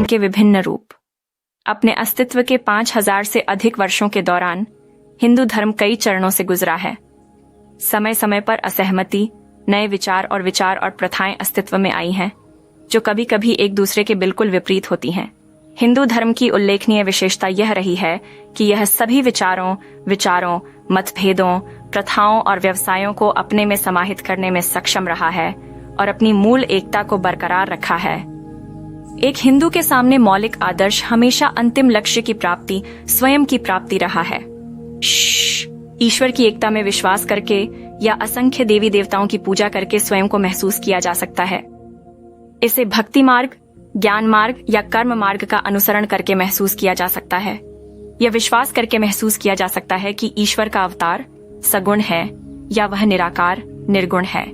के विभिन्न रूप। अपने अस्तित्व के 5000 से अधिक वर्षों के दौरान हिंदू धर्म कई चरणों से गुजरा है। समय समय पर असहमति, नए विचार और प्रथाएं अस्तित्व में आई हैं, जो कभी कभी एक दूसरे के बिल्कुल विपरीत होती हैं। हिंदू धर्म की उल्लेखनीय विशेषता यह रही है कि यह सभी विचारों, मतभेदों, प्रथाओं और व्यवसायों को अपने में समाहित करने में सक्षम रहा है और अपनी मूल एकता को बरकरार रखा है। एक हिंदू के सामने मौलिक आदर्श हमेशा अंतिम लक्ष्य की प्राप्ति, स्वयं की प्राप्ति रहा है। ईश्वर की एकता में विश्वास करके या असंख्य देवी देवताओं की पूजा करके स्वयं को महसूस किया जा सकता है। इसे भक्ति मार्ग, ज्ञान मार्ग या कर्म मार्ग का अनुसरण करके महसूस किया जा सकता है। यह विश्वास करके महसूस किया जा सकता है कि ईश्वर का अवतार सगुण है या वह निराकार निर्गुण है।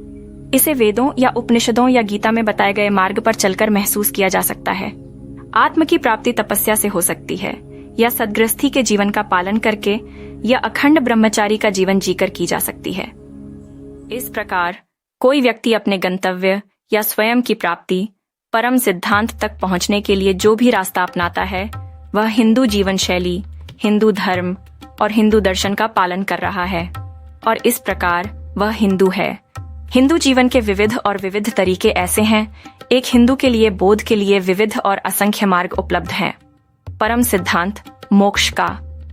इसे वेदों या उपनिषदों या गीता में बताए गए मार्ग पर चलकर महसूस किया जा सकता है। आत्म की प्राप्ति तपस्या से हो सकती है या सद्गृहस्थी के जीवन का पालन करके या अखंड ब्रह्मचारी का जीवन जीकर की जा सकती है। इस प्रकार कोई व्यक्ति अपने गंतव्य या स्वयं की प्राप्ति, परम सिद्धांत तक पहुंचने के लिए जो भी रास्ता अपनाता है, वह हिंदू जीवन शैली, हिंदू धर्म और हिंदू दर्शन का पालन कर रहा है और इस प्रकार वह हिंदू है। हिंदू जीवन के विविध तरीके ऐसे हैं। एक हिंदू के लिए बोध के लिए विविध और असंख्य मार्ग उपलब्ध हैं। परम सिद्धांत मोक्ष का,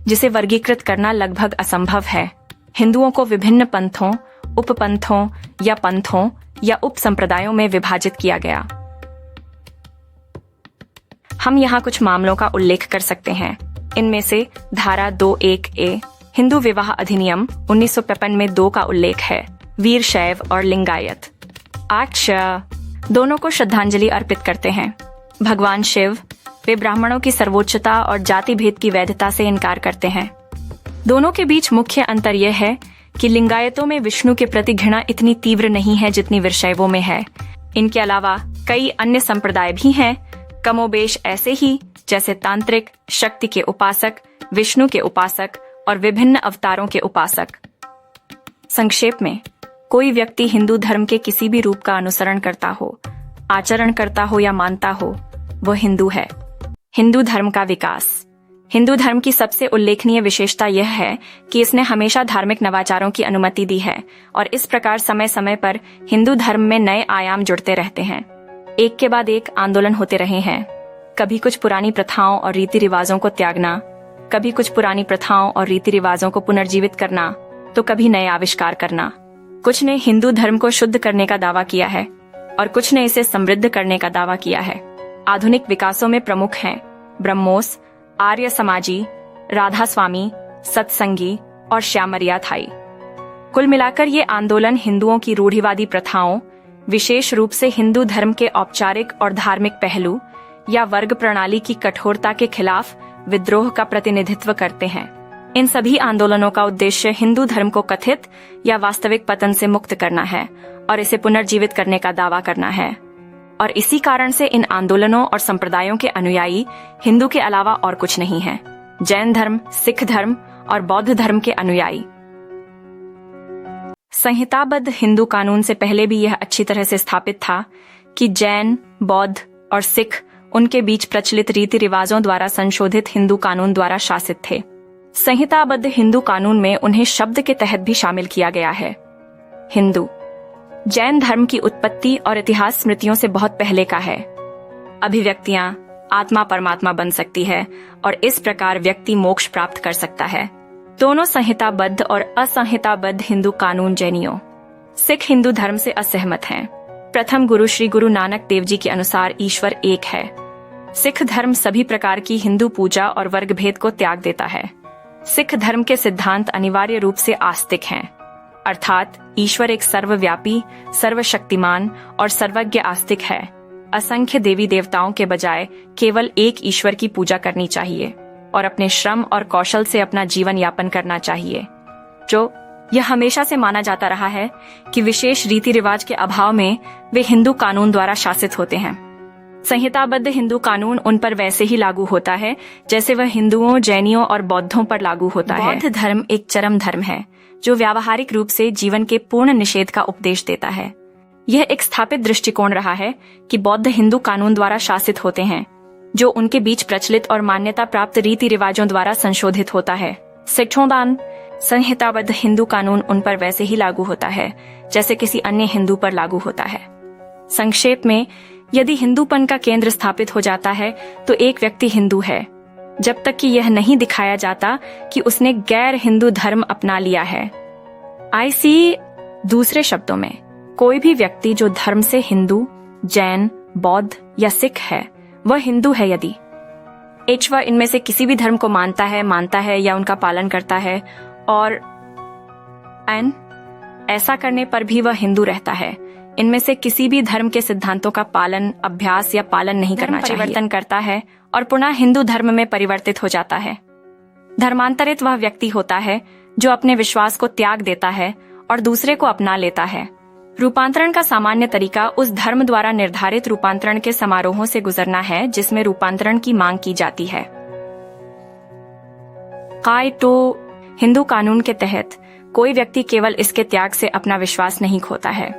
जिसे वर्गीकृत करना लगभग असंभव है। हिंदुओं को विभिन्न पंथों, उपपंथों या उप संप्रदायों में विभाजित किया गया। हम यहाँ कुछ मामलों का उल्लेख कर सकते हैं। इनमें से धारा 2(1)(a) हिंदू विवाह अधिनियम 1955 में 2 का उल्लेख है। वीर शैव और लिंगायत 8 दोनों को श्रद्धांजलि अर्पित करते हैं। भगवान शिव, वे ब्राह्मणों की सर्वोच्चता और जाति भेद की वैधता से इनकार करते हैं। दोनों के बीच मुख्य अंतर यह है कि लिंगायतों में विष्णु के प्रति घृणा इतनी तीव्र नहीं है जितनी वीरशैवों में है। इनके अलावा कई अन्य संप्रदाय भी हैं, कमोबेश ऐसे ही, जैसे तांत्रिक, शक्ति के उपासक, विष्णु के उपासक और विभिन्न अवतारों के उपासक। संक्षेप में, कोई व्यक्ति हिंदू धर्म के किसी भी रूप का अनुसरण करता हो, आचरण करता हो या मानता हो, वो हिंदू है। हिंदू धर्म का विकास। हिंदू धर्म की सबसे उल्लेखनीय विशेषता यह है कि इसने हमेशा धार्मिक नवाचारों की अनुमति दी है और इस प्रकार समय समय पर हिंदू धर्म में नए आयाम जुड़ते रहते हैं। एक के बाद एक आंदोलन होते रहे हैं। कभी कुछ पुरानी प्रथाओं और रीति रिवाजों को त्यागना, कभी कुछ पुरानी प्रथाओं और रीति रिवाजों को पुनर्जीवित करना, तो कभी नए आविष्कार करना। कुछ ने हिंदू धर्म को शुद्ध करने का दावा किया है और कुछ ने इसे समृद्ध करने का दावा किया है। आधुनिक विकासों में प्रमुख हैं ब्रह्मोस, आर्य समाजी, राधा स्वामी, सत्संगी और श्यामरिया थाई। कुल मिलाकर ये आंदोलन हिंदुओं की रूढ़िवादी प्रथाओं, विशेष रूप से हिंदू धर्म के औपचारिक और धार्मिक पहलू या वर्ग प्रणाली की कठोरता के खिलाफ विद्रोह का प्रतिनिधित्व करते हैं। इन सभी आंदोलनों का उद्देश्य हिंदू धर्म को कथित या वास्तविक पतन से मुक्त करना है और इसे पुनर्जीवित करने का दावा करना है। और इसी कारण से इन आंदोलनों और संप्रदायों के अनुयायी हिंदू के अलावा और कुछ नहीं हैं। जैन धर्म, सिख धर्म और बौद्ध धर्म के अनुयायी। संहिताबद्ध हिंदू कानून से पहले भी यह अच्छी तरह से स्थापित था कि जैन, बौद्ध और सिख उनके बीच प्रचलित रीति रिवाजों द्वारा संशोधित हिंदू कानून द्वारा शासित थे। संहिताबद्ध हिंदू कानून में उन्हें शब्द के तहत भी शामिल किया गया है। हिंदू जैन धर्म की उत्पत्ति और इतिहास स्मृतियों से बहुत पहले का है। अभिव्यक्तियां आत्मा परमात्मा बन सकती है और इस प्रकार व्यक्ति मोक्ष प्राप्त कर सकता है। दोनों संहिताबद्ध और असंहिताबद्ध हिंदू कानून जैनियों, सिख हिंदू धर्म से असहमत हैं। प्रथम गुरु श्री गुरु नानक देव जी के अनुसार ईश्वर एक है। सिख धर्म सभी प्रकार की हिंदू पूजा और वर्ग भेद को त्याग देता है। सिख धर्म के सिद्धांत अनिवार्य रूप से आस्तिक हैं, अर्थात ईश्वर एक सर्वव्यापी, सर्वशक्तिमान और सर्वज्ञ आस्तिक है। असंख्य देवी देवताओं के बजाय केवल एक ईश्वर की पूजा करनी चाहिए और अपने श्रम और कौशल से अपना जीवन यापन करना चाहिए। जो यह हमेशा से माना जाता रहा है कि विशेष रीति रिवाज के अभाव में वे हिंदू कानून द्वारा शासित होते हैं। संहिताबद्ध हिंदू कानून उन पर वैसे ही लागू होता है जैसे वह हिंदुओं, जैनियों और बौद्धों पर लागू होता है। बौद्ध धर्म एक चरम धर्म है जो व्यावहारिक रूप से जीवन के पूर्ण निषेध का उपदेश देता है। यह एक स्थापित दृष्टिकोण रहा है कि बौद्ध हिंदू कानून द्वारा शासित होते हैं। जो उनके बीच प्रचलित और मान्यता प्राप्त रीति रिवाजों द्वारा संशोधित होता है। शिक्षोदान संहिताबद्ध हिंदू कानून उन पर वैसे ही लागू होता है जैसे किसी अन्य हिंदू पर लागू होता है। संक्षेप में, यदि हिंदूपन का केंद्र स्थापित हो जाता है तो एक व्यक्ति हिंदू है, जब तक कि यह नहीं दिखाया जाता कि उसने गैर हिंदू धर्म अपना लिया है। दूसरे शब्दों में, कोई भी व्यक्ति जो धर्म से हिंदू, जैन, बौद्ध या सिख है वह हिंदू है यदि वह इनमें से किसी भी धर्म को मानता है या उनका पालन करता है, और ऐसा करने पर भी वह हिंदू रहता है। इनमें से किसी भी धर्म के सिद्धांतों का पालन, अभ्यास या पालन नहीं करना चाहिए। परिवर्तन करता है और पुनः हिंदू धर्म में परिवर्तित हो जाता है। धर्मांतरित वह व्यक्ति होता है जो अपने विश्वास को त्याग देता है और दूसरे को अपना लेता है। रूपांतरण का सामान्य तरीका उस धर्म द्वारा निर्धारित रूपांतरण के समारोहों से गुजरना है जिसमें रूपांतरण की मांग की जाती है। हिंदू कानून के तहत कोई व्यक्ति केवल इसके त्याग से अपना विश्वास नहीं खोता है,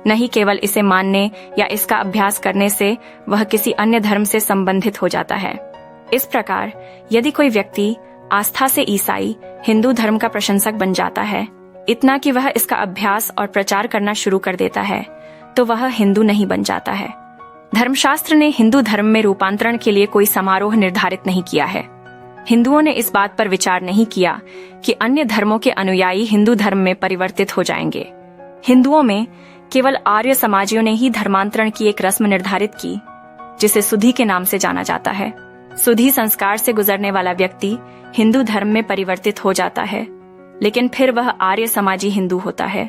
नहीं केवल इसे मानने या इसका अभ्यास करने से वह किसी अन्य धर्म से संबंधित हो जाता है। इस प्रकार यदि कोई व्यक्ति आस्था से ईसाई हिंदू धर्म का प्रशंसक बन जाता है, इतना कि वह इसका अभ्यास और प्रचार करना शुरू कर देता है, तो वह हिंदू नहीं बन जाता है। धर्मशास्त्र ने हिंदू धर्म में रूपांतरण के लिए कोई समारोह निर्धारित नहीं किया है। हिंदुओं ने इस बात पर विचार नहीं किया कि अन्य धर्मों के अनुयायी हिंदू धर्म में परिवर्तित हो जाएंगे। हिंदुओं में केवल आर्य समाजियों ने ही धर्मांतरण की एक रस्म निर्धारित की, जिसे सुधी के नाम से जाना जाता है। सुधी संस्कार से गुजरने वाला व्यक्ति हिंदू धर्म में परिवर्तित हो जाता है, लेकिन फिर वह आर्य समाजी हिंदू होता है।